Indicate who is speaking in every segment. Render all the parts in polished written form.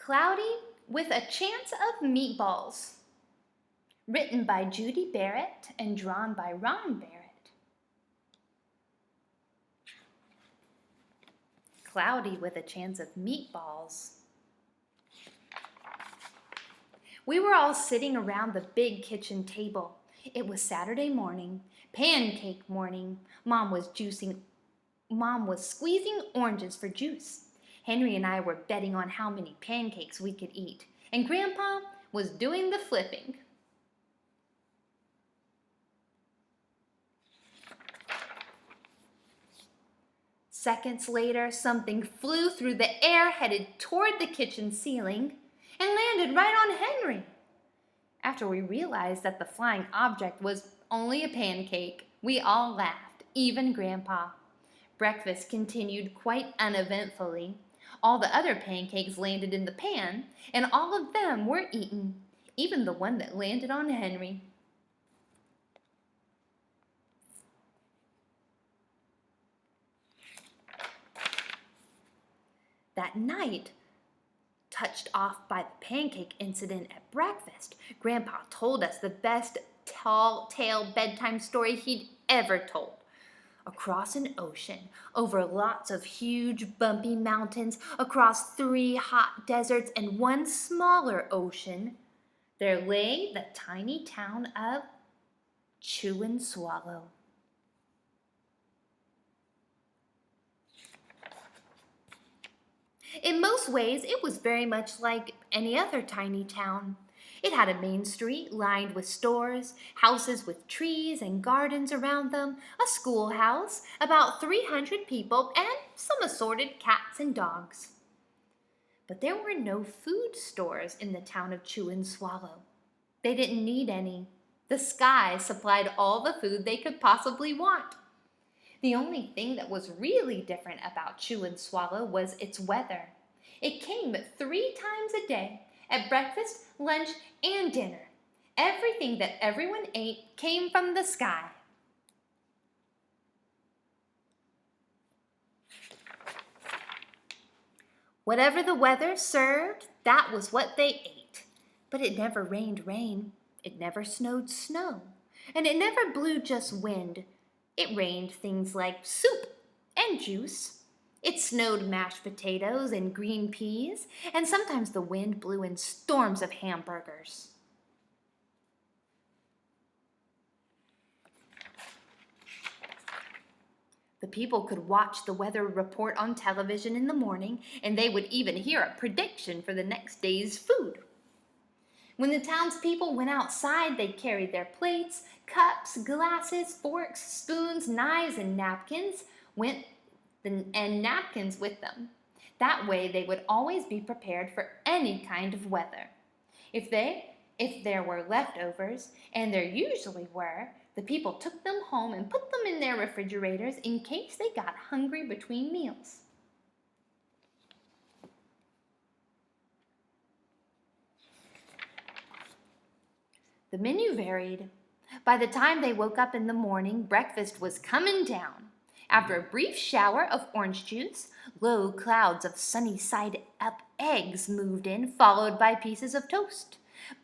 Speaker 1: Cloudy with a Chance of Meatballs. Written by Judy Barrett and drawn by Ron Barrett. Cloudy with a Chance of Meatballs. We were all sitting around the big kitchen table. It was Saturday morning, pancake morning. Mom was squeezing oranges for juice. Henry and I were betting on how many pancakes we could eat, and Grandpa was doing the flipping. Seconds later, something flew through the air, headed toward the kitchen ceiling, and landed right on Henry. After we realized that the flying object was only a pancake, we all laughed, even Grandpa. Breakfast continued quite uneventfully. All the other pancakes landed in the pan, and all of them were eaten, even the one that landed on Henry. That night, touched off by the pancake incident at breakfast, Grandpa told us the best tall-tale bedtime story he'd ever told. Across an ocean, over lots of huge bumpy mountains, across 3 hot deserts and 1 smaller ocean, there lay the tiny town of Chew and Swallow. In most ways, it was very much like any other tiny town. It had a main street lined with stores, houses with trees and gardens around them, a schoolhouse, about 300 people, and some assorted cats and dogs. But there were no food stores in the town of Chew and Swallow. They didn't need any. The sky supplied all the food they could possibly want. The only thing that was really different about Chew and Swallow was its weather. It came 3 times a day, at breakfast, lunch, and dinner. Everything that everyone ate came from the sky. Whatever the weather served, that was what they ate. But it never rained rain, it never snowed snow, and it never blew just wind. It rained things like soup and juice. It snowed mashed potatoes and green peas, and sometimes the wind blew in storms of hamburgers. The people could watch the weather report on television in the morning, and they would even hear a prediction for the next day's food. When the townspeople went outside, they carried their plates, cups, glasses, forks, spoons, knives, and napkins with them. That way they would always be prepared for any kind of weather. If there were leftovers, and there usually were, the people took them home and put them in their refrigerators in case they got hungry between meals. The menu varied. By the time they woke up in the morning, breakfast was coming down. After a brief shower of orange juice, low clouds of sunny-side-up eggs moved in, followed by pieces of toast.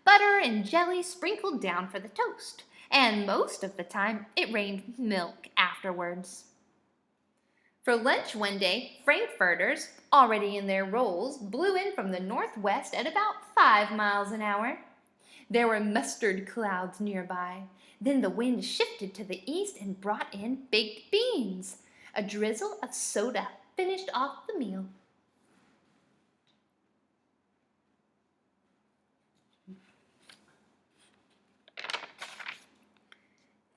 Speaker 1: Butter and jelly sprinkled down for the toast, and most of the time it rained milk afterwards. For lunch one day, frankfurters, already in their rolls, blew in from the northwest at about 5 miles an hour. There were mustard clouds nearby. Then the wind shifted to the east and brought in baked beans. A drizzle of soda finished off the meal.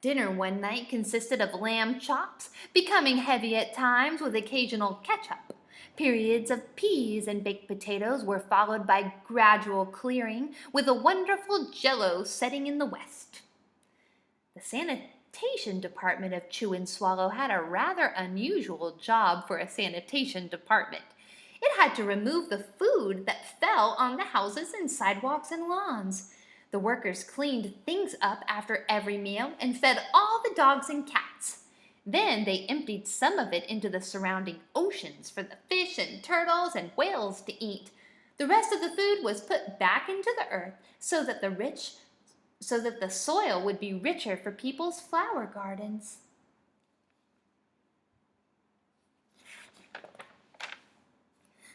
Speaker 1: Dinner one night consisted of lamb chops, becoming heavy at times with occasional ketchup. Periods of peas and baked potatoes were followed by gradual clearing, with a wonderful jello setting in the west. The sanitation department of Chew and Swallow had a rather unusual job for a sanitation department. It had to remove the food that fell on the houses and sidewalks and lawns. The workers cleaned things up after every meal and fed all the dogs and cats. Then they emptied some of it into the surrounding oceans for the fish and turtles and whales to eat. The rest of the food was put back into the earth so that the soil would be richer for people's flower gardens.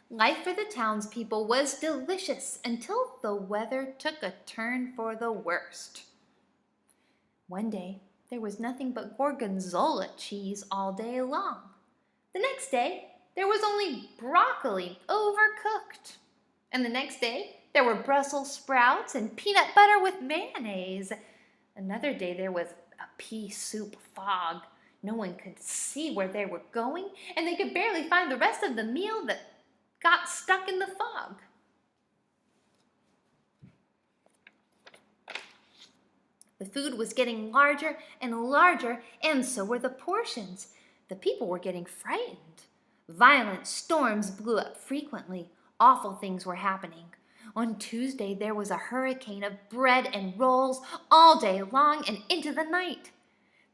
Speaker 1: Life for the townspeople was delicious until the weather took a turn for the worst. One day, there was nothing but gorgonzola cheese all day long. The next day, there was only broccoli overcooked. And the next day, there were Brussels sprouts and peanut butter with mayonnaise. Another day, there was a pea soup fog. No one could see where they were going, and they could barely find the rest of the meal that got stuck in the fog. The food was getting larger and larger, and so were the portions. The people were getting frightened. Violent storms blew up frequently. Awful things were happening. On Tuesday, there was a hurricane of bread and rolls all day long and into the night.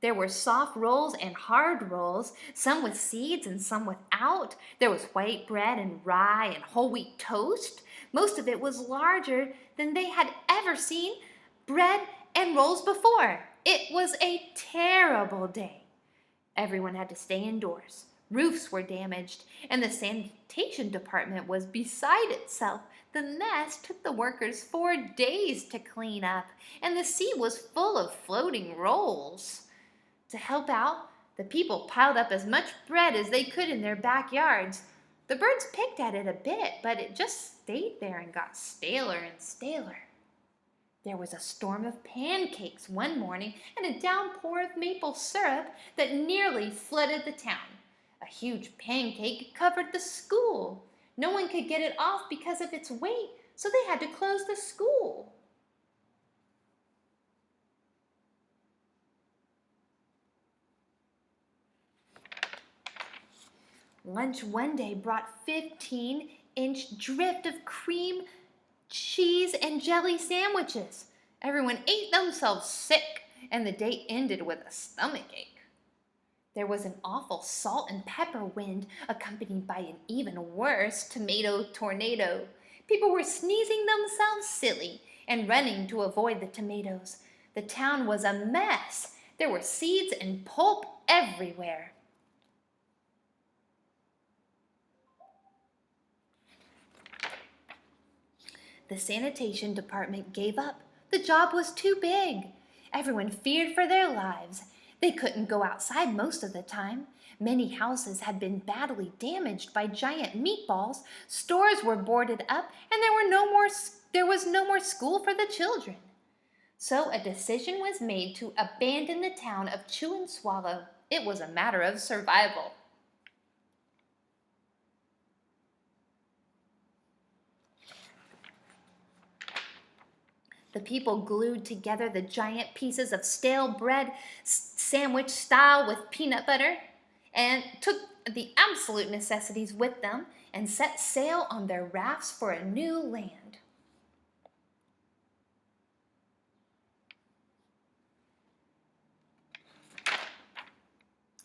Speaker 1: There were soft rolls and hard rolls, some with seeds and some without. There was white bread and rye and whole wheat toast. Most of it was larger than they had ever seen bread and rolls before. It was a terrible day. Everyone had to stay indoors. Roofs were damaged, and the sanitation department was beside itself. The mess took the workers 4 days to clean up, and the sea was full of floating rolls. To help out, the people piled up as much bread as they could in their backyards. The birds picked at it a bit, but it just stayed there and got staler and staler. There was a storm of pancakes one morning and a downpour of maple syrup that nearly flooded the town. A huge pancake covered the school. No one could get it off because of its weight, so they had to close the school. Lunch one day brought 15-inch drift of cream, cheese, and jelly sandwiches. Everyone ate themselves sick, and the day ended with a stomachache. There was an awful salt and pepper wind, accompanied by an even worse tomato tornado. People were sneezing themselves silly and running to avoid the tomatoes. The town was a mess. There were seeds and pulp everywhere. The sanitation department gave up. The job was too big. Everyone feared for their lives. They couldn't go outside most of the time. Many houses had been badly damaged by giant meatballs. Stores were boarded up, and there was no more school for the children. So a decision was made to abandon the town of Chew and Swallow. It was a matter of survival. The people glued together the giant pieces of stale bread, sandwich style with peanut butter, and took the absolute necessities with them and set sail on their rafts for a new land.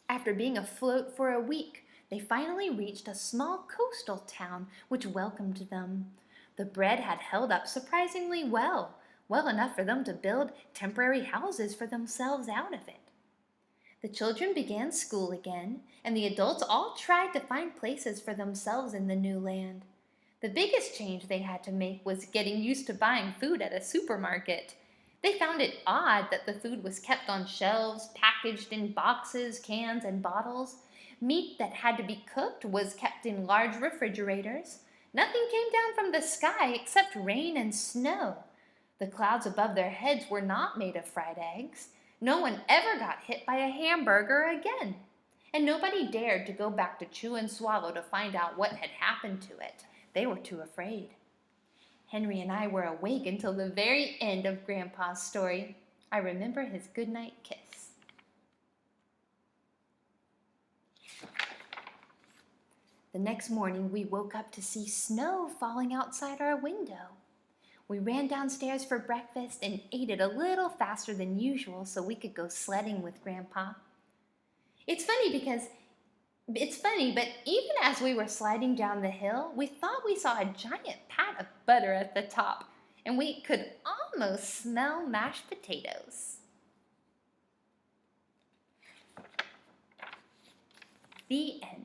Speaker 1: After being afloat for a week, they finally reached a small coastal town which welcomed them. The bread had held up surprisingly well enough for them to build temporary houses for themselves out of it. The children began school again, and the adults all tried to find places for themselves in the new land. The biggest change they had to make was getting used to buying food at a supermarket. They found it odd that the food was kept on shelves, packaged in boxes, cans, and bottles. Meat that had to be cooked was kept in large refrigerators. Nothing came down from the sky except rain and snow. The clouds above their heads were not made of fried eggs. No one ever got hit by a hamburger again. And nobody dared to go back to Chew and Swallow to find out what had happened to it. They were too afraid. Henry and I were awake until the very end of Grandpa's story. I remember his goodnight kiss. The next morning, we woke up to see snow falling outside our window. We ran downstairs for breakfast and ate it a little faster than usual so we could go sledding with Grandpa. It's funny because It's funny, but even as we were sliding down the hill, we thought we saw a giant pat of butter at the top, and we could almost smell mashed potatoes. The end.